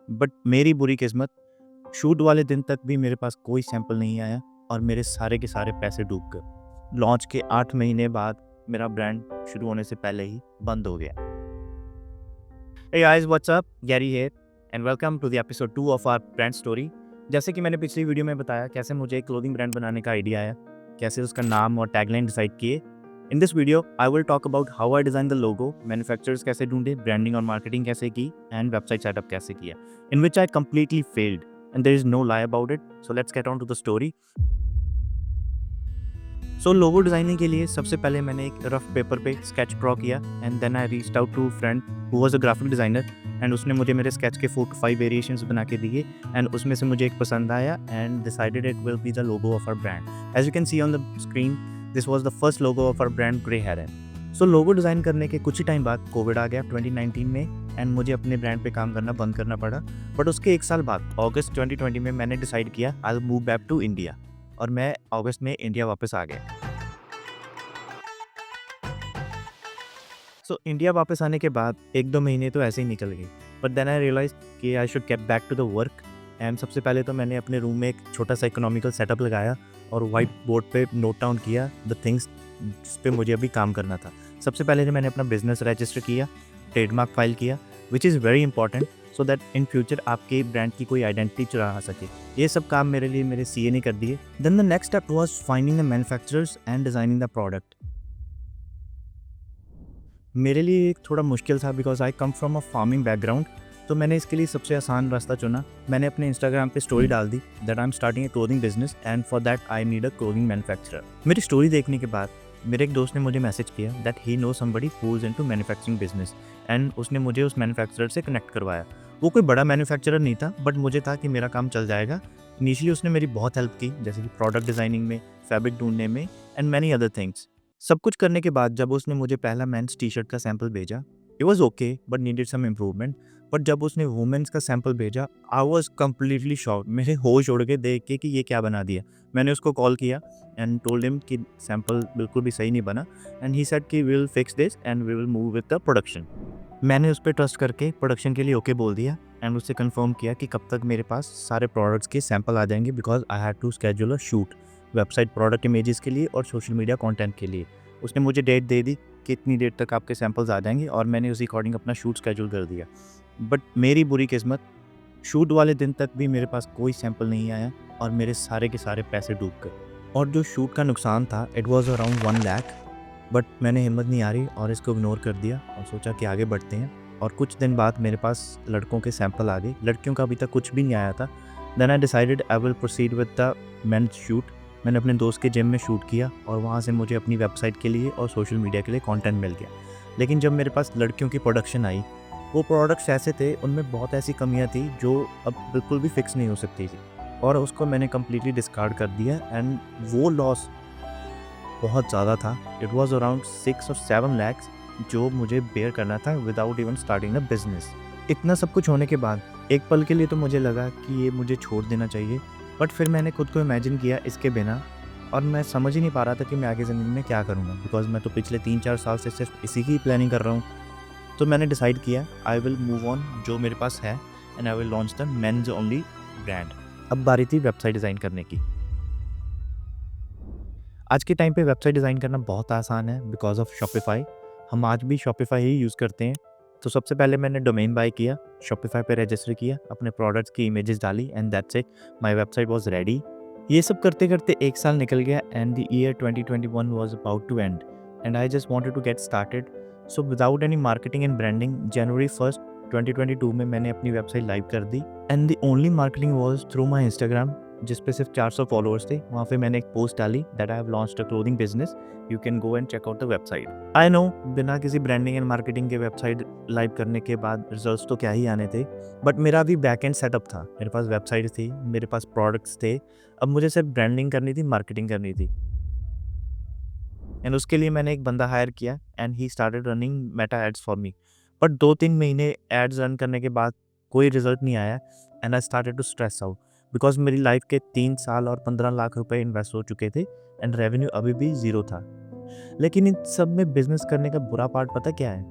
But मेरी बुरी किस्मत, शूट वाले दिन तक भी मेरे पास कोई सैंपल नहीं आया और मेरे सारे के सारे पैसे डूब गए। लॉन्च के 8 महीने बाद मेरा ब्रांड शुरू होने से पहले ही बंद हो गया। Hey guys, what's up? Gary here and welcome to the episode 2 of our brand story। जैसे कि मैंने पिछली वीडियो में बताया कैसे मुझे एक क्लोथिंग ब्रांड बनाने का आइडिया आया, कैसे उसका नाम और टैगलाइन डिसाइड किए। In this video I will talk about how I design the logo, manufacturers कैसे ढूंढे, ब्रांडिंग और मार्केटिंग कैसे की एंड वेबसाइट सेटअप कैसे किया, in which I completely failed and there is no lie about it. So let's get on to the story. So logo designing के लिए सबसे पहले मैंने एक रफ पेपर पे स्केच ड्रॉ किया and then I reached out to friend who was a graphic designer and उसने मुझे मेरे स्केच के 4 to 5 वेरिएशंस बना के दिए एंड उसमें से मुझे एक पसंद आया and decided it will be the logo of our brand. As you can see on the screen, this was the first logo of our brand Grey Heron. So logo design करने के कुछ ही time बाद Covid आ गया 2019 में and मुझे अपने brand पे काम करना बंद करना पड़ा। बट उसके 1 साल बाद अगस्त 2020 में मैंने डिसाइड किया I will move back to India और मैं अगस्त में इंडिया वापस आ गया। इंडिया वापस आने के बाद 1-2 महीने तो ऐसे ही निकल गए, बट देन आई रियलाइज कि I should get back to the work and सबसे पहले तो मैंने अपने रूम में एक छोटा सा इकोनॉमिकल सेटअप लगाया और वाइट बोर्ड पे नोट डाउन किया द थिंग्स जिस पे मुझे अभी काम करना था। सबसे पहले जो मैंने अपना बिजनेस रजिस्टर किया, ट्रेडमार्क फाइल किया, which is very important so that in future आपके ब्रांड की कोई आइडेंटिटी चुरा ना सके। ये सब काम मेरे लिए मेरे सीए ने कर दिए। Then the next step was finding the manufacturers and designing the product. मेरे लिए एक थोड़ा मुश्किल था because I come from a farming background. तो मैंने इसके लिए सबसे आसान रास्ता चुना। मैंने अपने इंस्टाग्राम पे स्टोरी डाल दी that I am starting a clothing business and for that I need a clothing manufacturer. मेरी स्टोरी देखने के बाद मेरे एक दोस्त ने मुझे मैसेज किया that he know somebody who is into manufacturing business and उसने मुझे उस मैन्युफैक्चरर से कनेक्ट करवाया। वो कोई बड़ा मैन्युफैक्चरर नहीं था बट मुझे था कि मेरा काम चल जाएगा। इनिशियली उसने मेरी बहुत हेल्प की, जैसे कि प्रोडक्ट डिज़ाइनिंग में, फैब्रिक ढूंढने में एंड मैनी अदर थिंग्स। सब कुछ करने के बाद जब उसने मुझे पहला मेंस टी शर्ट का सैंपल भेजा, it was okay but needed some improvement. But जब उसने वुमेन्स का सैंपल भेजा, आई वाज कम्प्लीटली शॉक्ड। मेरे होश उड़ गए देख के कि ये क्या बना दिया। मैंने उसको कॉल किया एंड टोल्ड हिम कि सैंपल बिल्कुल भी सही नहीं बना एंड ही सेड कि we will fix this and we will move with the production. मैंने उस पर ट्रस्ट करके प्रोडक्शन के लिए ओके बोल दिया एंड उससे कंफर्म किया कि कब तक मेरे पास सारे प्रोडक्ट्स के सैंपल आ जाएंगे because I had to schedule a shoot, website product images के लिए और सोशल मीडिया कंटेंट के लिए। उसने मुझे डेट दे दी कि इतनी डेट तक आपके सैंपल्स आ जाएंगे और मैंने उसी अकॉर्डिंग अपना शूट स्केड्यूल कर दिया। बट मेरी बुरी किस्मत, शूट वाले दिन तक भी मेरे पास कोई सैंपल नहीं आया और मेरे सारे के सारे पैसे डूब गए। और जो शूट का नुकसान था it was around 1 lakh. But मैंने हिम्मत नहीं हारी और इसको इग्नोर कर दिया और सोचा कि आगे बढ़ते हैं। और कुछ दिन बाद मेरे पास लड़कों के सैंपल आ गए, लड़कियों का अभी तक कुछ भी नहीं आया था। Then I decided I will proceed with the men's shoot. मैंने अपने दोस्त के जिम में शूट किया और वहाँ से मुझे अपनी वेबसाइट के लिए और सोशल मीडिया के लिए कंटेंट मिल गया। लेकिन जब मेरे पास लड़कियों की प्रोडक्शन आई, वो प्रोडक्ट्स ऐसे थे, उनमें बहुत ऐसी कमियाँ थी जो अब बिल्कुल भी फिक्स नहीं हो सकती थी और उसको मैंने कम्प्लीटली डिस्कार्ड कर दिया एंड वो लॉस बहुत ज़्यादा था। It was around 6 or 7 lakhs जो मुझे बेयर करना था without even starting a business. इतना सब कुछ होने के बाद एक पल के लिए तो मुझे लगा कि ये मुझे छोड़ देना चाहिए, बट फिर मैंने खुद को इमेजिन किया इसके बिना और मैं समझ ही नहीं पा रहा था कि मैं आगे ज़िंदगी में क्या करूँगा बिकॉज मैं तो पिछले 3-4 साल से सिर्फ इसी की प्लानिंग कर रहा हूँ। तो मैंने डिसाइड किया आई विल मूव ऑन जो मेरे पास है and I will launch the men's only brand. अब बारी थी वेबसाइट डिज़ाइन करने की। आज के टाइम पे वेबसाइट डिज़ाइन करना बहुत आसान है बिकॉज ऑफ शॉपिफाई। हम आज भी शॉपिफाई ही यूज़ करते हैं। तो सबसे पहले मैंने डोमेन बाय किया, शॉपिफाई पे रजिस्टर किया, अपने प्रोडक्ट्स की इमेजेस डाली and that's it, my website was ready. ये सब करते करते 1 साल निकल गया and the year 2021 was about to end and I just wanted to get started. So without any marketing and branding, जनवरी 1 2022 में मैंने अपनी वेबसाइट लाइव कर दी and the only marketing was through my Instagram, जिस पे सिर्फ 400 फॉलोअर्स थे। वहाँ पे मैंने एक पोस्ट डाली that I have launched a clothing business, you can go and check out the website. I know बिना किसी ब्रांडिंग एंड मार्केटिंग के वेबसाइट लाइव करने के बाद रिजल्ट्स तो क्या ही आने थे, बट मेरा भी बैक एंड सेटअप था। मेरे पास वेबसाइट थी, मेरे पास प्रोडक्ट्स थे। अब मुझे सिर्फ ब्रांडिंग करनी थी, मार्केटिंग करनी थी एंड उसके लिए मैंने एक बंदा हायर किया and he started running Meta ads for me. But 2-3 महीने एड्स रन करने के बाद कोई रिजल्ट नहीं आया and I started to stress out because मेरी लाइफ के 3 साल और 15 लाख रुपए इन्वेस्ट हो चुके थे एंड रेवेन्यू अभी भी ज़ीरो था। लेकिन इन सब में बिजनेस करने का बुरा पार्ट पता क्या है?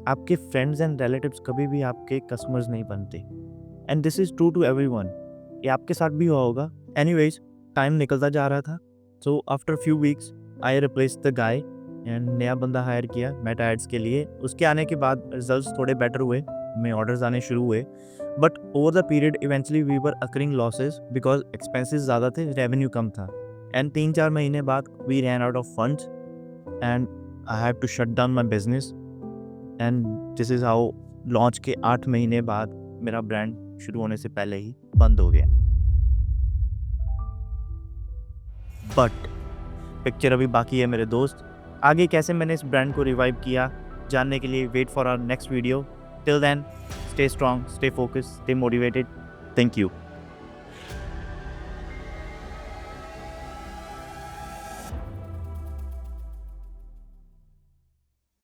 आपके फ्रेंड्स एंड रिलेटिव्स कभी भी आपके कस्टमर्स नहीं बनते। And this is true to everyone, ये आपके साथ भी हुआ होगा। एनीवेज, टाइम निकलता जा रहा था, so after few weeks I replace the guy and नया बंदा हायर किया मेटा एड्स के लिए। उसके आने के बाद रिजल्ट्स थोड़े बेटर हुए, हमें ऑर्डर्स आने शुरू हुए, but over the period eventually we were occurring losses because expenses ज़्यादा थे, रेवेन्यू कम था। एंड 3-4 महीने बाद we ran out of funds and I have to shut down my business. And this is how launch के 8 महीने बाद मेरा ब्रांड शुरू होने से पहले ही बंद हो गया। बट पिक्चर अभी बाकी है मेरे दोस्त। आगे कैसे मैंने इस ब्रांड को रिवाइव किया, जानने के लिए wait for our next video. Till then, stay strong, stay focused, stay motivated. Thank you.